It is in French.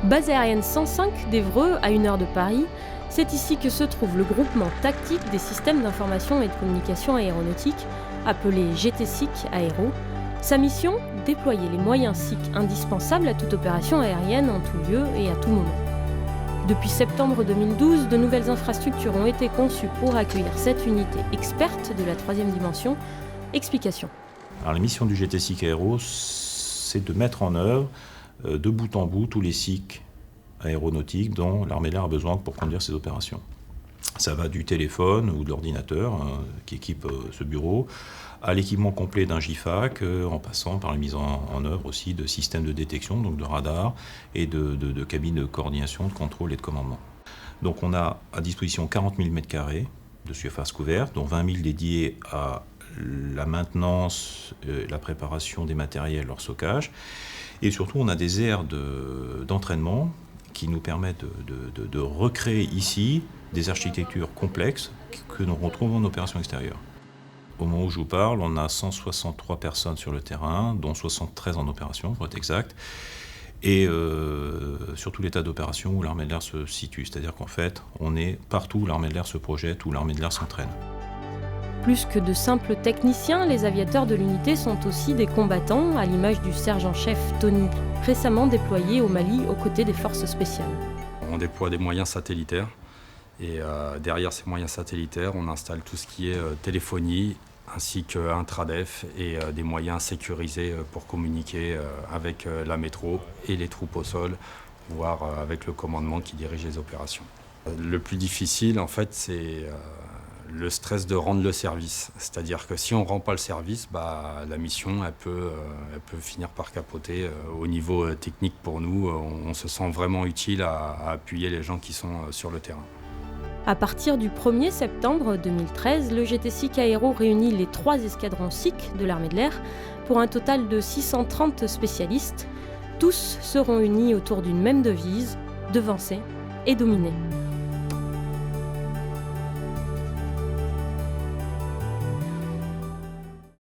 Base aérienne 105 d'Évreux, à 1 heure de Paris, c'est ici que se trouve le groupement tactique des systèmes d'information et de communication aéronautique, appelé GTSIC Aéro. Sa mission, déployer les moyens SIC indispensables à toute opération aérienne en tout lieu et à tout moment. Depuis septembre 2012, de nouvelles infrastructures ont été conçues pour accueillir cette unité experte de la 3e dimension. Explication. Alors, la mission du GTSIC Aéro, c'est de mettre en œuvre de bout en bout tous les SIC aéronautiques dont l'armée de l'air a besoin pour conduire ses opérations. Ça va du téléphone ou de l'ordinateur qui équipe ce bureau, à l'équipement complet d'un GIFAC, en passant par la mise en œuvre aussi de systèmes de détection, donc de radars et de cabines de coordination, de contrôle et de commandement. Donc on a à disposition 40 000 m² de surface couverte, dont 20 000 dédiés à la maintenance, la préparation des matériels, leur stockage. Et surtout, on a des aires d'entraînement qui nous permettent de recréer ici des architectures complexes que nous retrouvons en opération extérieure. Au moment où je vous parle, on a 163 personnes sur le terrain, dont 73 en opération, pour être exact, et sur tout l'état d'opération où l'armée de l'air se situe. C'est-à-dire qu'en fait, on est partout où l'armée de l'air se projette, où l'armée de l'air s'entraîne. Plus que de simples techniciens, les aviateurs de l'unité sont aussi des combattants, à l'image du sergent-chef Tony, récemment déployé au Mali aux côtés des forces spéciales. On déploie des moyens satellitaires et derrière ces moyens satellitaires, on installe tout ce qui est téléphonie ainsi qu'intradef et des moyens sécurisés pour communiquer avec la métro et les troupes au sol, voire avec le commandement qui dirige les opérations. Le plus difficile, en fait, c'est le stress de rendre le service. C'est-à-dire que si on ne rend pas le service, la mission elle peut finir par capoter. Au niveau technique pour nous, on se sent vraiment utile à appuyer les gens qui sont sur le terrain. À partir du 1er septembre 2013, le GTSIC Aéro réunit les 3 escadrons SIC de l'armée de l'air pour un total de 630 spécialistes. Tous seront unis autour d'une même devise, devancer et dominer.